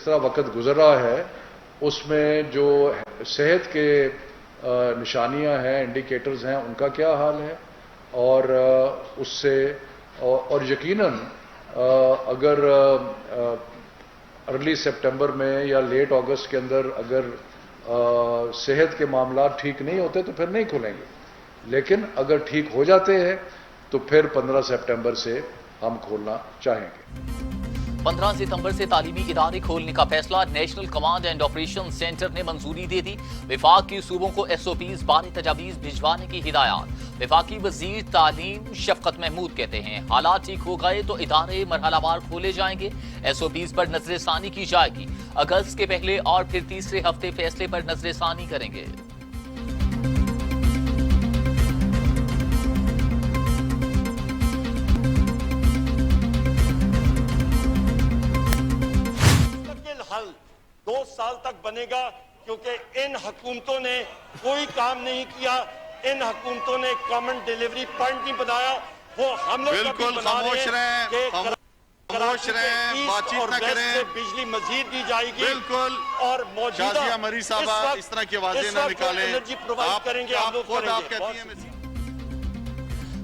तरह वक्त गुजर रहा है उसमें जो सेहत के निशानियां हैं, इंडिकेटर्स हैं, उनका क्या हाल है और उससे और यकीनन अगर अर्ली सितंबर में या लेट अगस्त के अंदर अगर सेहत के मामला ठीक नहीं होते तो फिर नहीं खुलेंगे, लेकिन अगर ठीक हो जाते हैं तो फिर 15 सितंबर से हम खोलना चाहेंगे। 15 सितंबर से तालीमी इदारे खोलने का फैसला national command and operation centre ने मंजूरी दे दी। विफाक की सूबों को SOPs 12 तजावीज भिजवाने की हिदायत। विफाकी वजीर तालीम शफकत महमूद कहते हैं हालात ठीक हो गए तो इदारे मरहलावार खोले जाएंगे। SOPs पर नजरसानी की जाएगी। अगस्त के पहले और फिर तीसरे हफ्ते फैसले पर नजरसानी करेंगे। हल 2 साल तक बनेगा क्योंकि इन हुकूमतों ने कोई काम नहीं किया। इन हुकूमतों ने कॉमन डिलीवरी पॉइंट नहीं बनाया। वो हम लोग बिल्कुल खामोश रहें, बातचीत न करें। बिजली मजीद दी जाएगी बिल्कुल। और मौजूदा मरी साहबा इस तरह की आवाजें न निकालें। एनर्जी प्रोवाइड करेंगे आप लोग करेंगे।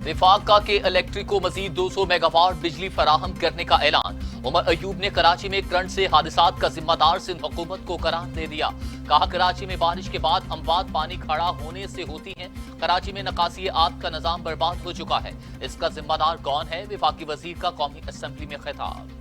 विफाका के इलेक्ट्रिक को मजीद 200 मेगावाट बिजली फराहम करने का ऐलान। उमर अयूब ने कराची में करंट से हादसात का जिम्मेदार सिंध हुकूमत को करार दे दिया। कहा कराची में बारिश के बाद अमवात पानी खड़ा होने से होती हैं। कराची में नकासी आब का निजाम बर्बाद हो चुका है। इसका जिम्मेदार कौन है? विफाकी वजीर का कौमी असेंबली में खिताब।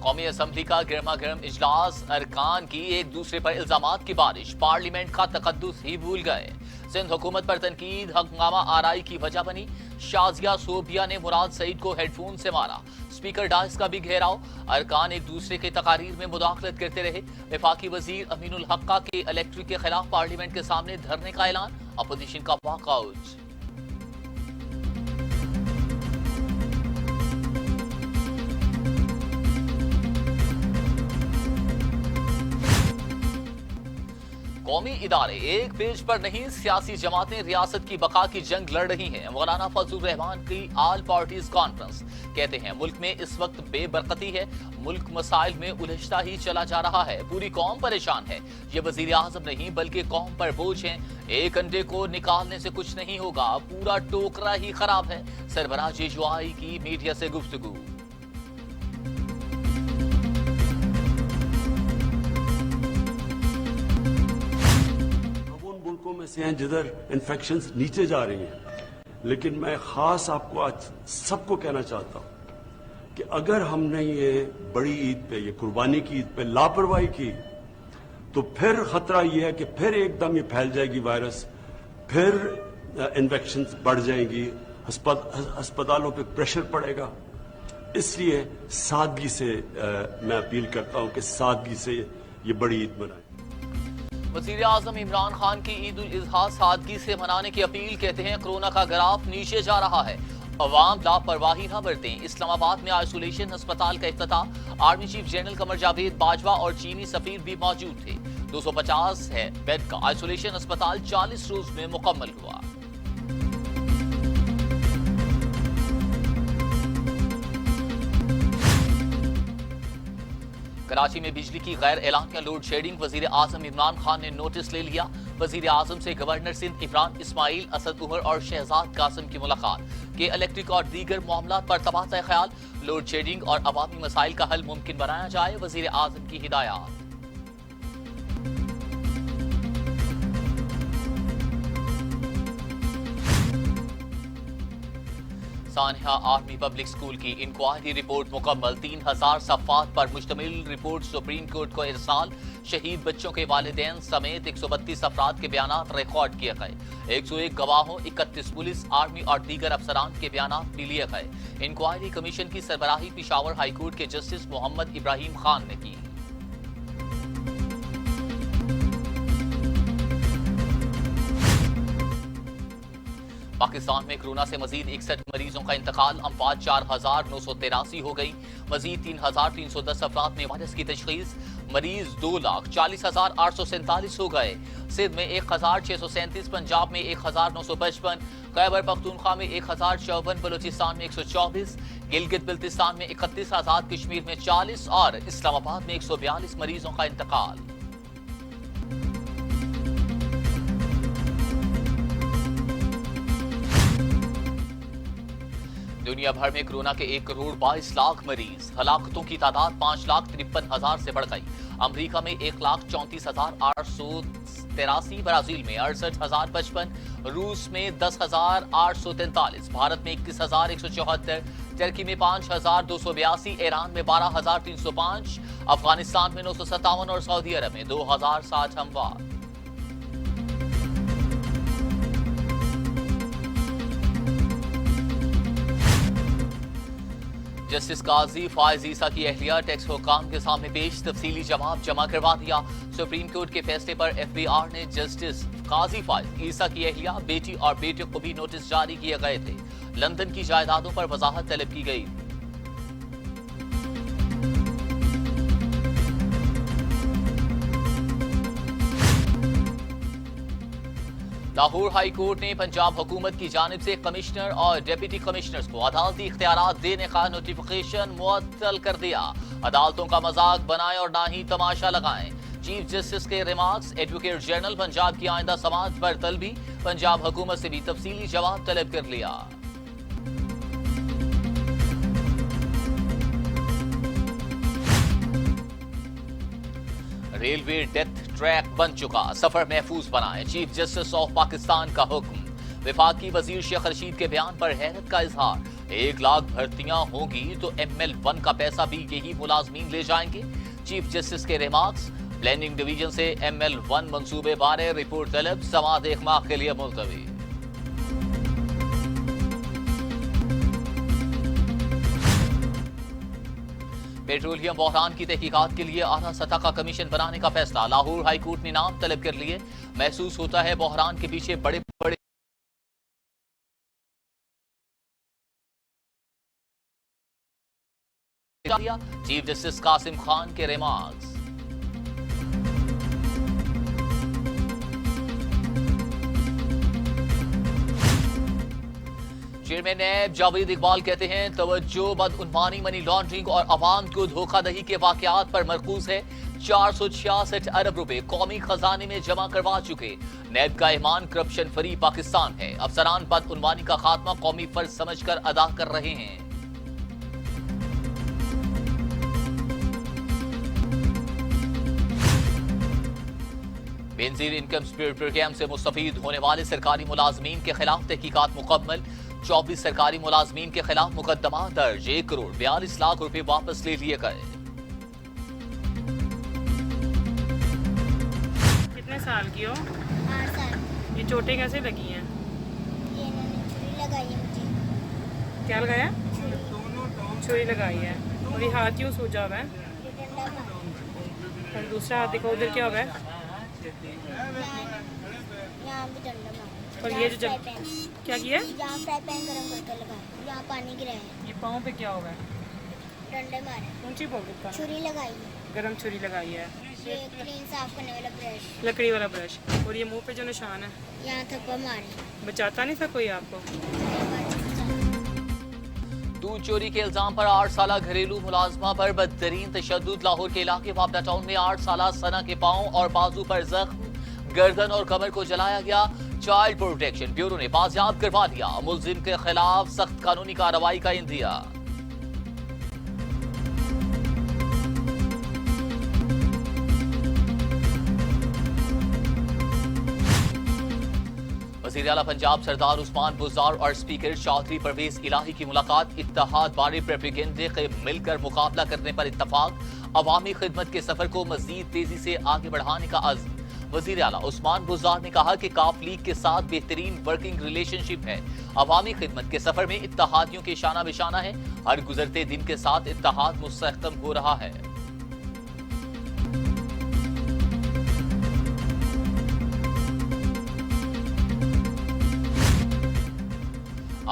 कौमी असम्बली का गर्मा गर्म इजलास। अरकान की एक दूसरे पर इल्जामात की बारिश। पार्लियामेंट का तकद्दुस ही भूल गए। सिंध हुकूमत पर तनकीद हंगामा आराई की वजह बनी। शाजिया सोबिया ने मुराद सईद को हेडफोन से मारा। स्पीकर डाइस का भी घेराव। अरकान एक दूसरे के तकारीर में मुदाखलत करते रहे। वफाकी वजीर अमीनुल हक्का के इलेक्ट्रिक के खिलाफ पार्लियामेंट के सामने धरने का ऐलान। अपोजिशन का वॉकआउट। कौमी इदारे एक पेज पर नहीं, सियासी जमातें रियासत की बका की जंग लड़ रही हैं। मौलाना फजलुर रहमान की ऑल पार्टीज कॉन्फ्रेंस कहते हैं मुल्क में इस वक्त बेबरकती है। मुल्क मसाइल में उलझता ही चला जा रहा है। पूरी कौम परेशान है। ये वजीर आजम नहीं बल्कि कौम पर बोझ है। एक अंडे को निकालने से कुछ नहीं होगा, पूरा टोकरा ही खराब है। सरबराह JUI की मीडिया से गुफ्तगू। में से हैं जिधर इन्फेक्शंस नीचे जा रही हैं, लेकिन मैं खास आपको आज सबको कहना चाहता हूं कि अगर हमने ये बड़ी ईद पे, ये कुर्बानी की ईद पे लापरवाही की तो फिर खतरा ये है कि फिर एकदम ये फैल जाएगी वायरस, फिर इन्फेक्शंस बढ़ जाएंगी, अस्पतालों पे प्रेशर पड़ेगा। इसलिए सादगी से मैं अपील करता हूं कि सादगी से ये बड़ी ईद मनाएं। वजीर आजम इमरान खान की ईद उल अजहा सादगी से मनाने की अपील। कहते हैं कोरोना का ग्राफ नीचे जा रहा है, अवाम लापरवाही न बरतें। इस्लामाबाद में आइसोलेशन अस्पताल का इफ्तिताह। Army chief general Qamar Javed Bajwa और चीनी सफीर भी मौजूद थे। 250 है बेड का आइसोलेशन अस्पताल 40 रोज में मुकम्मल हुआ। कराची में बिजली की गैर एलानिया लोड शेडिंग। वजीर आजम इमरान खान ने नोटिस ले लिया। वजीर आजम से गवर्नर सिंध इमरान इस्माइल, असद उमर और शहजाद कासिम की मुलाकात। के इलेक्ट्रिक और दीगर मामला पर तबादला ख्याल। लोड शेडिंग और अवामी मसाइल का हल मुमकिन बनाया जाए, वजीर आजम की हिदायत। सानिया आर्मी पब्लिक स्कूल की इंक्वायरी रिपोर्ट मुकम्मल। 3000 सफ़ात पर मुश्तमिल रिपोर्ट सुप्रीम कोर्ट को इरसाल। शहीद बच्चों के वालिदैन समेत 132 अफराद के बयानात रिकॉर्ड किए गए। 101 गवाहों, 31 पुलिस, आर्मी और दीगर अफसरान के बयानात भी लिए गए। इंक्वायरी कमीशन की सरबराही पिशावर हाईकोर्ट के जस्टिस मोहम्मद इब्राहिम खान ने की। पाकिस्तान में कोरोना से मजीद 61 मरीजों का इंतकाल। अमवात 4983 हो गई। मजीद 3310 अफराद में वायरस की तशखीस। मरीज 2,40,847 हो गए। सिंध में 1,637, पंजाब में 1,955, खैबर पख्तूनख्वा में 1,054, बलूचिस्तान में 124, गिलगित बिल्तिस्तान में 31, आजाद कश्मीर में 40 और इस्लामाबाद में 142 मरीजों का इंतकाल। दुनिया भर में कोरोना के 1,22,00,000 मरीज, हलाकतों की तादाद 5,53,000 से बढ़ गई। अमेरिका में 1,34,883, ब्राजील में 68,055, रूस में 10,843, भारत में 21,174, टर्की में 5,282, ईरान में 12,305, अफगानिस्तान में 957 और सऊदी अरब में 2,060 हमवार। जस्टिस काजी फायज ईसा की अहलिया टैक्स हुक्काम के सामने पेश, तफसीली जवाब जमा करवा दिया। सुप्रीम कोर्ट के फैसले पर एफबीआर ने जस्टिस काजी फायज ईसा की अहलिया, बेटी और बेटे को भी नोटिस जारी किए गए थे। लंदन की जायदादों पर वजाहत तलब की गई। लाहौर हाई कोर्ट ने पंजाब हुकूमत की जानिब से कमिश्नर और डिप्टी कमिश्नर्स को अदालती इख्तियारात देने का नोटिफिकेशन मुअत्तल कर दिया। अदालतों का मजाक बनाएं और ना ही तमाशा लगाएं। चीफ जस्टिस के रिमार्क्स, एडवोकेट जनरल पंजाब की आइंदा समाअत पर तलबी, पंजाब हुकूमत से भी तफसीली जवाब तलब कर लिया। रेलवे डेथ ट्रैक बन चुका, सफर महफूज बनाएं, चीफ जस्टिस ऑफ पाकिस्तान का हुक्म। विफाकी वजीर शेख रशीद के बयान पर हैरत का इजहार, 1 लाख भर्तियां होंगी तो ML1 का पैसा भी यही मुलाजमीन ले जाएंगे। चीफ जस्टिस के रिमार्क्स, प्लानिंग डिवीजन से ML1 मंसूबे बारे रिपोर्ट तलब, समाअत एक माह के लिए मुलतवी। पेट्रोलियम बहरान की तहकीकात के लिए आला सतह का कमीशन बनाने का फैसला, लाहौर हाई कोर्ट ने नाम तलब कर लिए। महसूस होता है बहरान के पीछे बड़े बड़े चीफ जस्टिस कासिम खान के रिमार्क्स। चेयरमैन नैब जावेद इकबाल कहते हैं, तवज्जो बदउनवानी, मनी लॉन्ड्रिंग और अवाम को धोखाधड़ी के वाकयात पर मरकूज है। 466 अरब रुपए कौमी खजाने में जमा करवा चुके। नैब का ईमान करप्शन फ्री पाकिस्तान है। अफसरान बदउनवानी का खात्मा कौमी फर्ज समझकर अदा कर रहे हैं। बेनजीर इनकम स्पीड प्रोग्राम से मुस्तफीद होने वाले सरकारी मुलाजमीन के खिलाफ तहकीकात मुकम्मल। 24 सरकारी मुलाजमीन के खिलाफ मुकदमा दर्ज। 1,42,00,000 रुपए वापस ले लिए गए। कितने साल की हो? 8 साल। ये चोटें कैसे लगी हैं? ये इन्होंने छुरी लगाई है मुझे। क्या लगाया? छुरी लगाई है। और ये हाथ क्यों सूजा हुआ है? ये डंडा मारा। और दूसरा हाथ दिखाओ, उधर क्या हुआ है? यहाँ भी डंडा मारा। और ये जो फ्राई पैन। क्या किया है? यहाँ फ्राई पैन गरम करके लगाया। यहाँ पानी गिराया है। ये पाँव पे क्या हुआ है? डंडे मारे। ऊंची बोल देता। छुरी लगाई है। गरम छुरी लगाई है। ये क्लीन साफ करने वाला ब्रश। लकड़ी वाला ब्रश। और ये मुंह पे जो निशान है, यहाँ थप्पड़ मारे। बचाता नहीं था कोई आपको? दूध चोरी के इल्जाम पर 8 साला घरेलू मुलाजमा पर बदतरीन तशद्दुद। लाहौर के इलाके वापडा टाउन में 8 साला सना के पांव और बाजू पर जख्म, गर्दन और कमर को जलाया गया। चाइल्ड प्रोटेक्शन ब्यूरो ने बाजियाब करवा दिया। मुलजिम के खिलाफ सख्त कानूनी कार्रवाई का इंदिया। वज़ीर आला पंजाब सरदार उस्मान बुज़दार और स्पीकर चौधरी परवेज इलाही की मुलाकात। इत्तेहाद बारे प्रोपेगेंडे के मिलकर मुकाबला करने पर इत्तफाक। अवामी खिदमत के सफर को मजीद तेजी से आगे बढ़ाने का अज़्म। वज़ीर आला उस्मान बुज़दार ने कहा कि काफ लीग के साथ बेहतरीन वर्किंग रिलेशनशिप है। अवामी खिदमत के सफर में इत्तेहादियों के शाना बिशाना है। हर गुजरते दिन के साथ इत्तेहाद मुस्तहकम हो रहा है।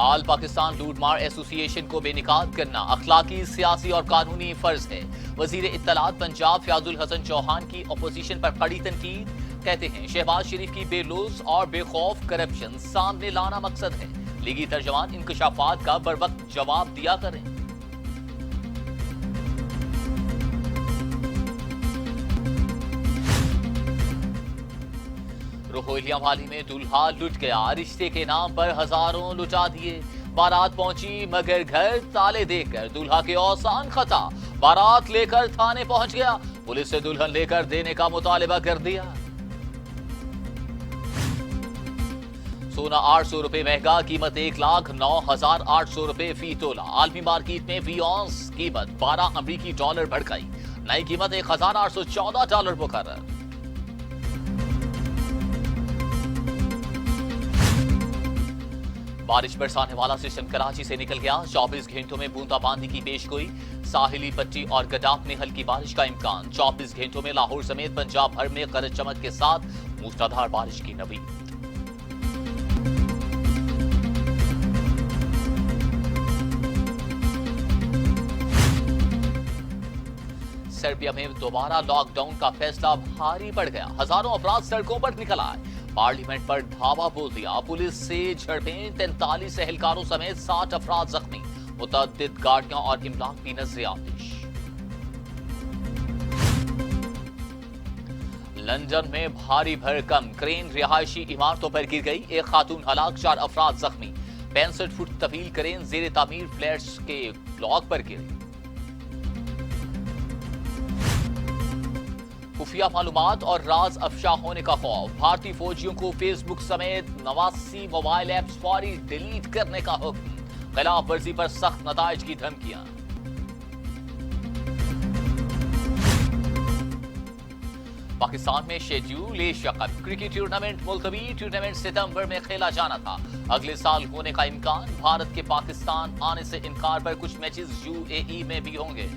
आल पाकिस्तान लूटमार एसोसिएशन को बेनिकाब करना अखलाकी, सियासी और कानूनी फर्ज है। वजीर इत्तलात पंजाब फयाजुल हसन चौहान की अपोजिशन पर कड़ी तनकीद। कहते हैं शहबाज शरीफ की बेलौस और बेखौफ करप्शन सामने लाना मकसद है। लीगी तर्जमान इंकशाफात का बर वक्त जवाब दिया करें। रोहिलिया वाली में दूल्हा लुट गया, रिश्ते के नाम पर हजारों लुटा दिए। बारात पहुंची मगर घर ताले देकर दूल्हा के औसान खता। बारात लेकर थाने पहुंच गया, पुलिस से दुल्हन लेकर देने का मुतालिबा कर दिया। सोना 800 रुपए महंगा, कीमत 1,09,800 रुपए फी तोला। आलमी मार्केट में वी ऑन्स कीमत 12 अमरीकी डॉलर बढ़ गई, नई कीमत $1,814 मुकर्रर। बारिश बरसाने वाला सिस्टम कराची से निकल गया, 24 घंटों में बूंदाबांदी की पेशगोई। साहिली पट्टी और गडाफ में हल्की बारिश का इम्कान। 24 घंटों में लाहौर समेत पंजाब भर में गरज चमक के साथ मूसलाधार बारिश की नवीद। सर्बिया में दोबारा लॉकडाउन का फैसला भारी पड़ गया, हजारों अफराद सड़कों पर निकल आए। पार्लियामेंट पर धावा बोल दिया, पुलिस से झड़पें, 43 एहलकारों समेत 60 अफराद जख्मी। मुतअद्दिद गाड़ियां और इमलाक भी नजर आतिश। लंदन में भारी भरकम क्रेन रिहायशी इमारतों पर गिर गई, एक खातून हलाक, 4 अफराद जख्मी। 65 फुट तवील क्रेन जेर तामीर फ्लैट्स के ब्लॉक पर गिरी। खुफिया मालूमात और राज अफशा होने का खौफ, भारतीय फौजियों को फेसबुक समेत 89 मोबाइल ऐप्स फौरी डिलीट करने का हुक्म। खिलाफ वर्जी पर सख्त नताइज की धमकियां। पाकिस्तान में schedule Asia cup cricket tournament मुलतवी। टूर्नामेंट सितंबर में खेला जाना था, अगले साल होने का इम्कान। भारत के पाकिस्तान आने से इनकार पर कुछ मैचेस UAE में भी होंगे।